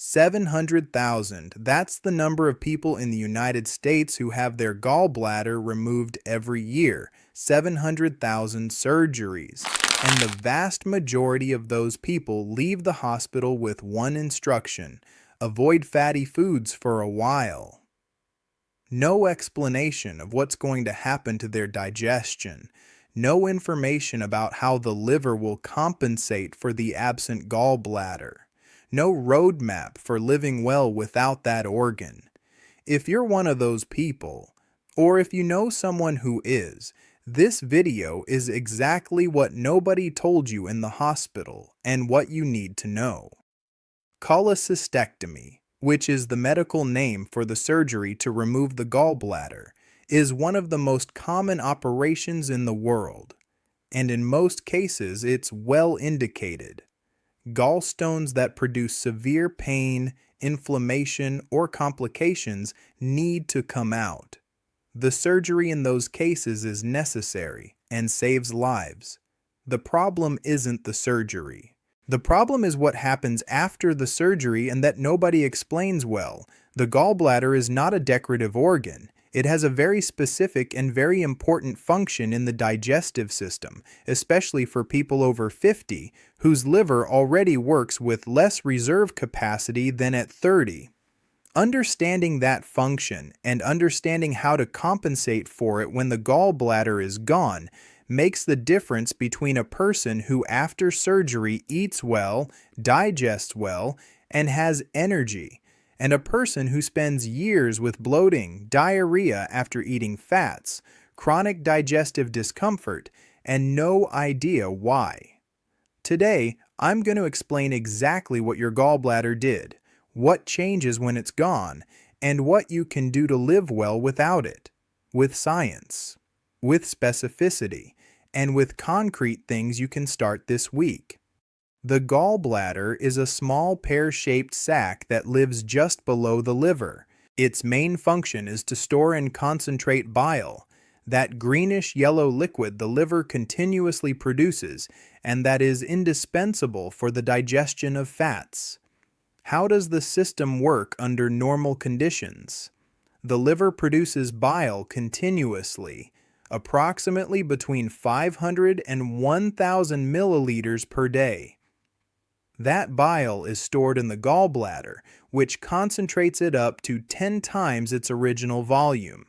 700,000. That's the number of people in the United States who have their gallbladder removed every year. 700,000 surgeries. And the vast majority of those people leave the hospital with one instruction: avoid fatty foods for a while. No explanation of what's going to happen to their digestion. No information about how the liver will compensate for the absent gallbladder. No roadmap for living well without that organ. If you're one of those people, or if you know someone who is, this video is exactly what nobody told you in the hospital and what you need to know. Cholecystectomy, which is the medical name for the surgery to remove the gallbladder, is one of the most common operations in the world, and in most cases it's well indicated. Gallstones that produce severe pain, inflammation, or complications need to come out. The surgery in those cases is necessary and saves lives. The problem isn't the surgery. The problem is what happens after the surgery and that nobody explains well. The gallbladder is not a decorative organ. It has a very specific and very important function in the digestive system, especially for people over 50 whose liver already works with less reserve capacity than at 30. Understanding that function and understanding how to compensate for it when the gallbladder is gone makes the difference between a person who after surgery eats well, digests well, and has energy, and a person who spends years with bloating, diarrhea after eating fats, chronic digestive discomfort, and no idea why. Today, I'm going to explain exactly what your gallbladder did, what changes when it's gone, and what you can do to live well without it, with science, with specificity, and with concrete things you can start this week. The gallbladder is a small pear-shaped sac that lives just below the liver. Its main function is to store and concentrate bile, that greenish-yellow liquid the liver continuously produces and that is indispensable for the digestion of fats. How does the system work under normal conditions? The liver produces bile continuously, approximately between 500 and 1,000 milliliters per day. That bile is stored in the gallbladder, which concentrates it up to 10 times its original volume.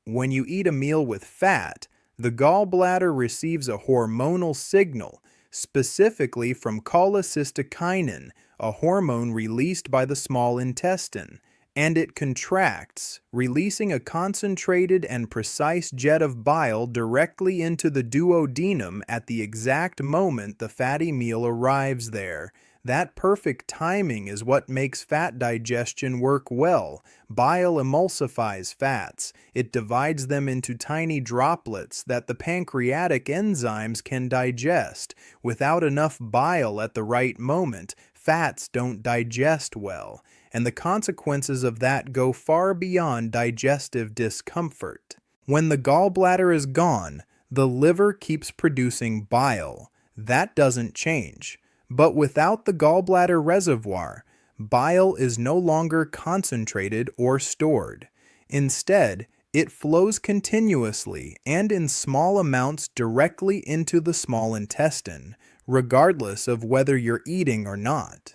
When you eat a meal with fat, the gallbladder receives a hormonal signal, specifically from cholecystokinin, a hormone released by the small intestine, and it contracts, releasing a concentrated and precise jet of bile directly into the duodenum at the exact moment the fatty meal arrives there. That perfect timing is what makes fat digestion work well. Bile emulsifies fats. It divides them into tiny droplets that the pancreatic enzymes can digest. Without enough bile at the right moment, fats don't digest well, and the consequences of that go far beyond digestive discomfort. When the gallbladder is gone, the liver keeps producing bile. That doesn't change. But without the gallbladder reservoir, bile is no longer concentrated or stored. Instead, it flows continuously and in small amounts directly into the small intestine, regardless of whether you're eating or not.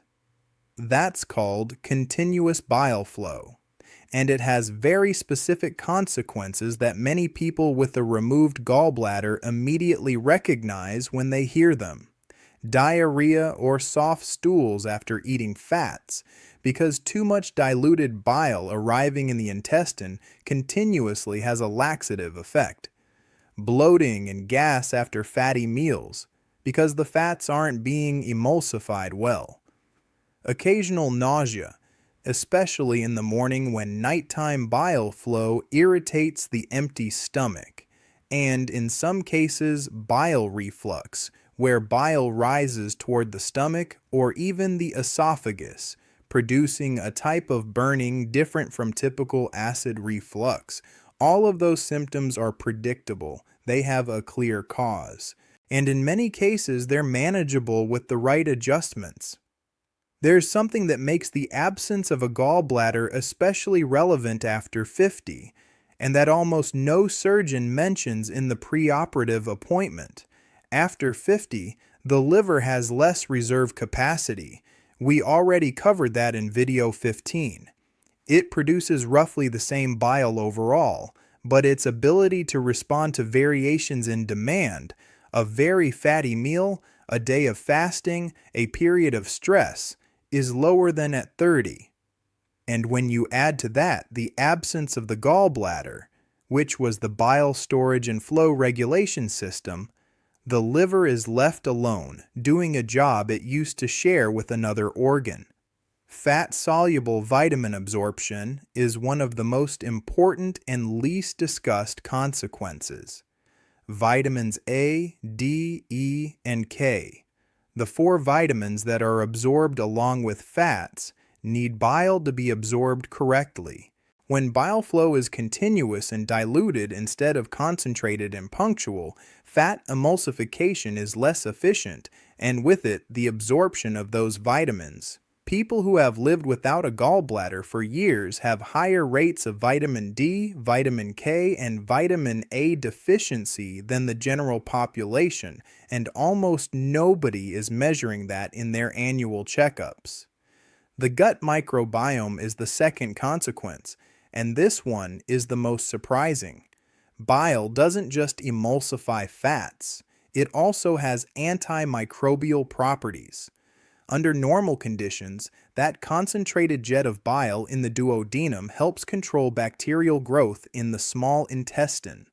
That's called continuous bile flow, and it has very specific consequences that many people with a removed gallbladder immediately recognize when they hear them. Diarrhea or soft stools after eating fats, because too much diluted bile arriving in the intestine continuously has a laxative effect. Bloating and gas after fatty meals, because the fats aren't being emulsified well. Occasional nausea, especially in the morning when nighttime bile flow irritates the empty stomach, and in some cases bile reflux, where bile rises toward the stomach or even the esophagus, producing a type of burning different from typical acid reflux. All of those symptoms are predictable. They have a clear cause. And in many cases, they're manageable with the right adjustments. There's something that makes the absence of a gallbladder especially relevant after 50, and that almost no surgeon mentions in the preoperative appointment. After 50, the liver has less reserve capacity. We already covered that in video 15. It produces roughly the same bile overall, but its ability to respond to variations in demand, a very fatty meal, a day of fasting, a period of stress, is lower than at 30. And when you add to that the absence of the gallbladder, which was the bile storage and flow regulation system, the liver is left alone, doing a job it used to share with another organ. Fat-soluble vitamin absorption is one of the most important and least discussed consequences. Vitamins A, D, E, and K, the 4 vitamins that are absorbed along with fats, need bile to be absorbed correctly. When bile flow is continuous and diluted instead of concentrated and punctual, fat emulsification is less efficient, and with it, the absorption of those vitamins. People who have lived without a gallbladder for years have higher rates of vitamin D, vitamin K, and vitamin A deficiency than the general population, and almost nobody is measuring that in their annual checkups. The gut microbiome is the second consequence, and this one is the most surprising. Bile doesn't just emulsify fats, it also has antimicrobial properties. Under normal conditions, that concentrated jet of bile in the duodenum helps control bacterial growth in the small intestine.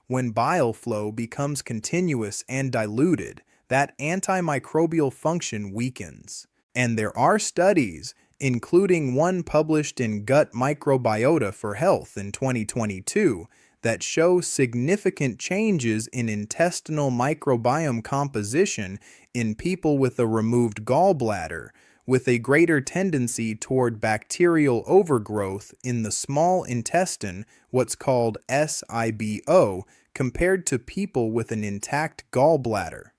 When bile flow becomes continuous and diluted, that antimicrobial function weakens. And there are studies, including one published in Gut Microbiota for Health in 2022, that show significant changes in intestinal microbiome composition in people with a removed gallbladder, with a greater tendency toward bacterial overgrowth in the small intestine, what's called SIBO, compared to people with an intact gallbladder.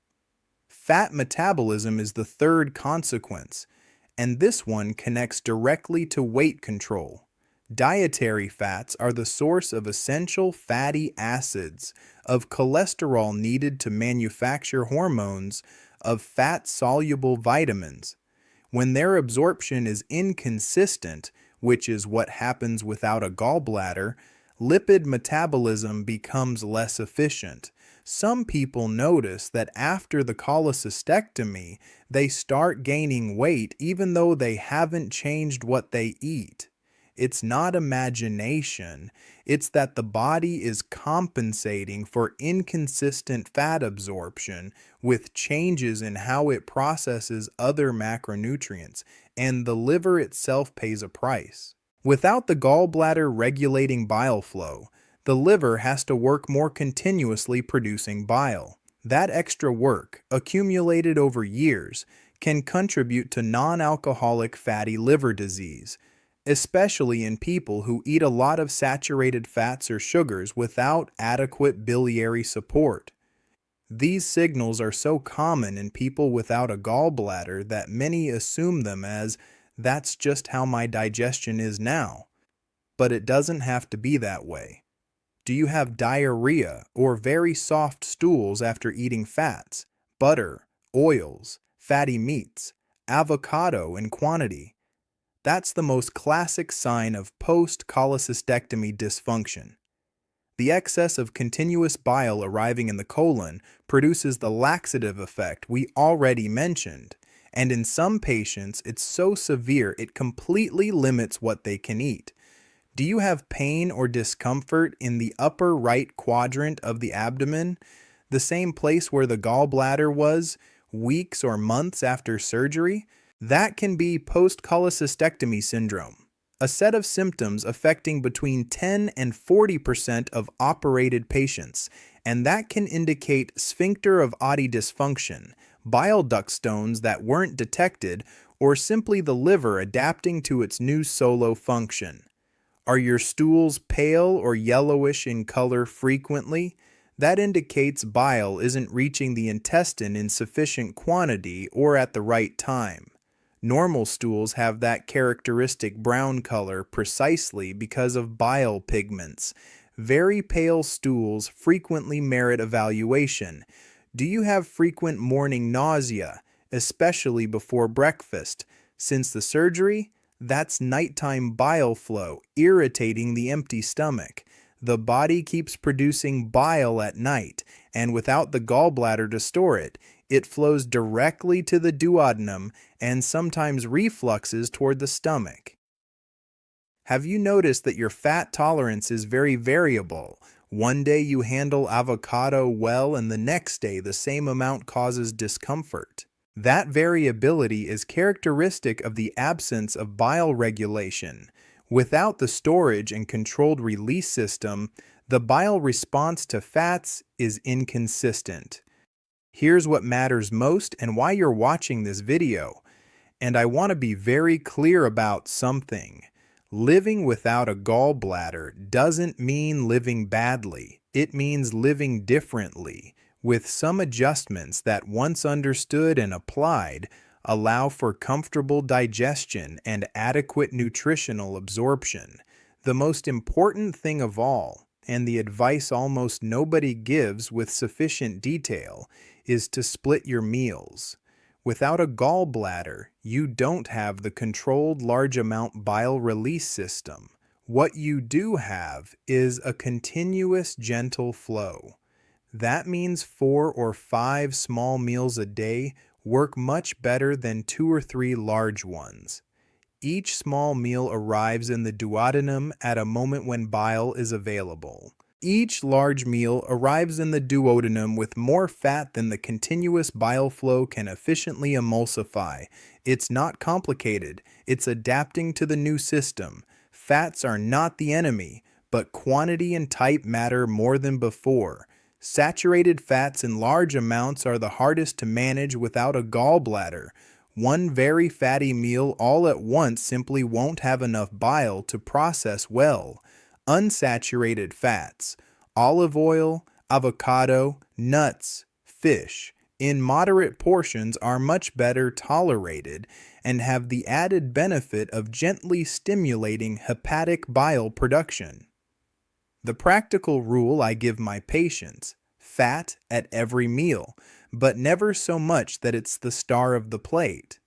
Fat metabolism is the third consequence, and this one connects directly to weight control. Dietary fats are the source of essential fatty acids, of cholesterol needed to manufacture hormones, of fat-soluble vitamins. When their absorption is inconsistent, which is what happens without a gallbladder, lipid metabolism becomes less efficient. Some people notice that after the cholecystectomy, they start gaining weight even though they haven't changed what they eat. It's not imagination, it's that the body is compensating for inconsistent fat absorption with changes in how it processes other macronutrients, and the liver itself pays a price. Without the gallbladder regulating bile flow, the liver has to work more continuously producing bile. That extra work, accumulated over years, can contribute to non-alcoholic fatty liver disease, especially in people who eat a lot of saturated fats or sugars without adequate biliary support. These signals are so common in people without a gallbladder that many assume them as, "That's just how my digestion is now." But it doesn't have to be that way. Do you have diarrhea or very soft stools after eating fats, butter, oils, fatty meats, avocado in quantity? That's the most classic sign of post-cholecystectomy dysfunction. The excess of continuous bile arriving in the colon produces the laxative effect we already mentioned, and in some patients it's so severe it completely limits what they can eat. Do you have pain or discomfort in the upper right quadrant of the abdomen, the same place where the gallbladder was, weeks or months after surgery? That can be post-cholecystectomy syndrome, a set of symptoms affecting between 10 and 40% of operated patients, and that can indicate sphincter of Oddi dysfunction, bile duct stones that weren't detected, or simply the liver adapting to its new solo function. Are your stools pale or yellowish in color frequently? That indicates bile isn't reaching the intestine in sufficient quantity or at the right time. Normal stools have that characteristic brown color precisely because of bile pigments. Very pale stools frequently merit evaluation. Do you have frequent morning nausea, especially before breakfast? Since the surgery, that's nighttime bile flow irritating the empty stomach. The body keeps producing bile at night, and without the gallbladder to store it, it flows directly to the duodenum and sometimes refluxes toward the stomach. Have you noticed that your fat tolerance is very variable? One day you handle avocado well, and the next day the same amount causes discomfort. That variability is characteristic of the absence of bile regulation. Without the storage and controlled release system, the bile response to fats is inconsistent. Here's what matters most and why you're watching this video. And I want to be very clear about something. Living without a gallbladder doesn't mean living badly. It means living differently, with some adjustments that, once understood and applied, allow for comfortable digestion and adequate nutritional absorption. The most important thing of all, and the advice almost nobody gives with sufficient detail, is to split your meals. Without a gallbladder, you don't have the controlled large amount bile release system. What you do have is a continuous gentle flow. That means 4 or 5 small meals a day work much better than 2 or 3 large ones. Each small meal arrives in the duodenum at a moment when bile is available. Each large meal arrives in the duodenum with more fat than the continuous bile flow can efficiently emulsify. It's not complicated. It's adapting to the new system. Fats are not the enemy, but quantity and type matter more than before. Saturated fats in large amounts are the hardest to manage without a gallbladder. One very fatty meal all at once simply won't have enough bile to process well. Unsaturated fats, olive oil, avocado, nuts, fish, in moderate portions are much better tolerated and have the added benefit of gently stimulating hepatic bile production. The practical rule I give my patients: fat at every meal, but never so much that it's the star of the plate.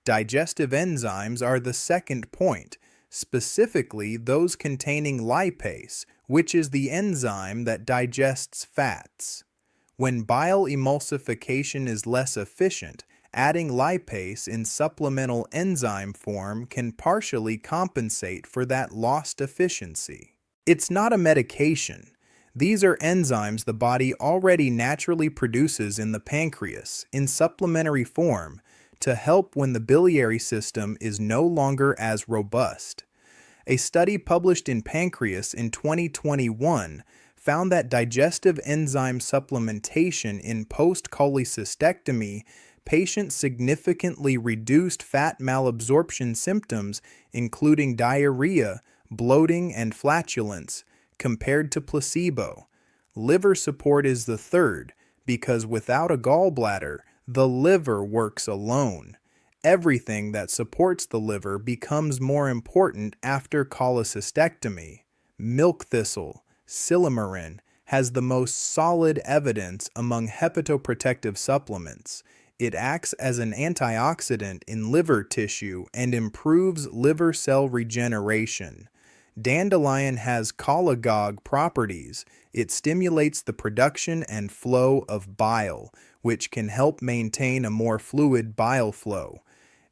Digestive enzymes are the second point, specifically those containing lipase, which is the enzyme that digests fats. When bile emulsification is less efficient, adding lipase in supplemental enzyme form can partially compensate for that lost efficiency. It's not a medication. These are enzymes the body already naturally produces in the pancreas in supplementary form to help when the biliary system is no longer as robust. A study published in Pancreas in 2021 found that digestive enzyme supplementation in post-cholecystectomy patients significantly reduced fat malabsorption symptoms, including diarrhea, bloating, and flatulence, compared to placebo. Liver support is the third, because without a gallbladder, the liver works alone. Everything that supports the liver becomes more important after cholecystectomy. Milk thistle, silymarin, has the most solid evidence among hepatoprotective supplements. It acts as an antioxidant in liver tissue and improves liver cell regeneration. Dandelion has cholagogue properties. It stimulates the production and flow of bile, which can help maintain a more fluid bile flow.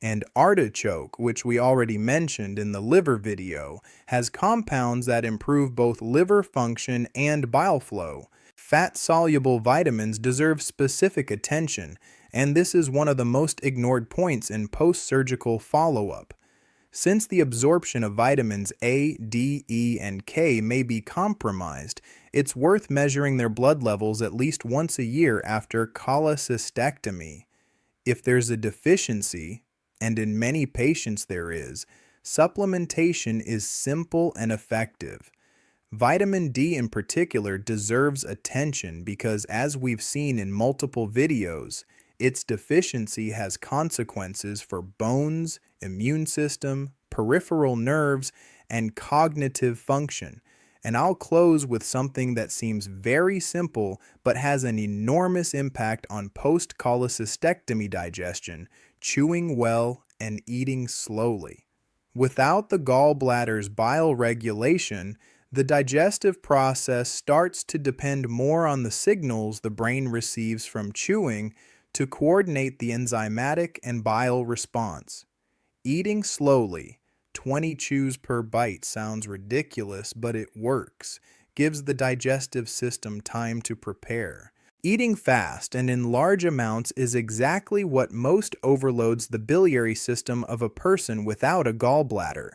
And artichoke, which we already mentioned in the liver video, has compounds that improve both liver function and bile flow. Fat-soluble vitamins deserve specific attention, and this is one of the most ignored points in post-surgical follow-up. Since the absorption of vitamins A, D, E, and K may be compromised, it's worth measuring their blood levels at least once a year after cholecystectomy. If there's a deficiency, and in many patients there is, supplementation is simple and effective. Vitamin D in particular deserves attention because, as we've seen in multiple videos, Its deficiency has consequences for bones, immune system, peripheral nerves, and cognitive function. And I'll close with something that seems very simple but has an enormous impact on post-cholecystectomy digestion: chewing well and eating slowly. Without the gallbladder's bile regulation, the digestive process starts to depend more on the signals the brain receives from chewing to coordinate the enzymatic and bile response. Eating slowly, 20 chews per bite, sounds ridiculous, but it works. Gives the digestive system time to prepare. Eating fast and in large amounts is exactly what most overloads the biliary system of a person without a gallbladder.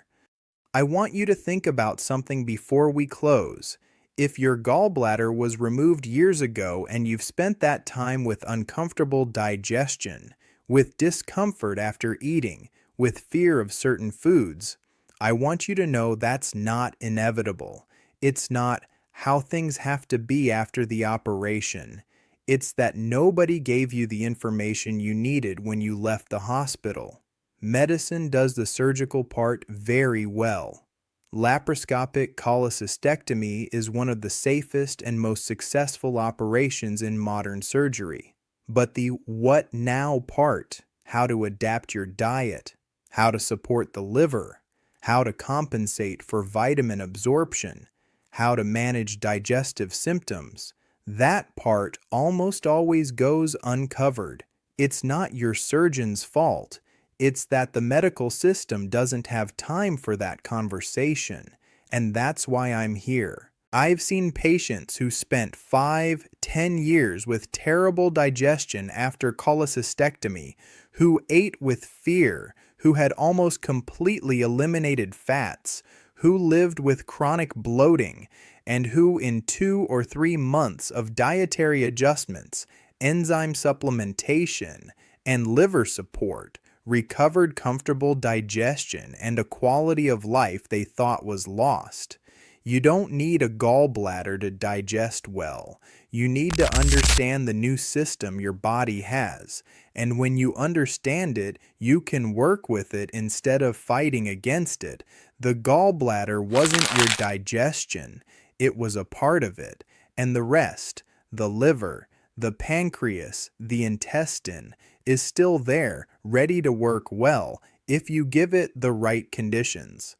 I want you to think about something before we close. If your gallbladder was removed years ago and you've spent that time with uncomfortable digestion, with discomfort after eating, with fear of certain foods, I want you to know that's not inevitable. It's not how things have to be after the operation. It's that nobody gave you the information you needed when you left the hospital. Medicine does the surgical part very well. Laparoscopic cholecystectomy is one of the safest and most successful operations in modern surgery. But the what now part, how to adapt your diet, how to support the liver, how to compensate for vitamin absorption, how to manage digestive symptoms, that part almost always goes uncovered. It's not your surgeon's fault. It's that the medical system doesn't have time for that conversation, and that's why I'm here. I've seen patients who spent 5, 10 years with terrible digestion after cholecystectomy, who ate with fear, who had almost completely eliminated fats, who lived with chronic bloating, and who in 2 or 3 months of dietary adjustments, enzyme supplementation, and liver support recovered comfortable digestion and a quality of life they thought was lost. You don't need a gallbladder to digest well. You need to understand the new system your body has. And when you understand it, you can work with it instead of fighting against it. The gallbladder wasn't your digestion. It was a part of it. And the rest, the liver, the pancreas, the intestine, is still there, ready to work well if you give it the right conditions.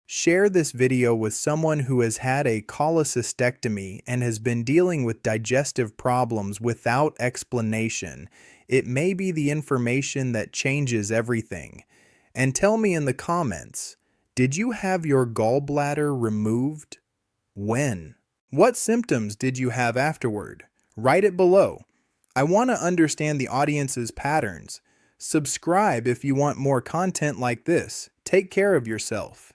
Share this video with someone who has had a cholecystectomy and has been dealing with digestive problems without explanation. It may be the information that changes everything. And tell me in the comments, did you have your gallbladder removed? When? What symptoms did you have afterward? Write it below. I want to understand the audience's patterns. Subscribe if you want more content like this. Take care of yourself.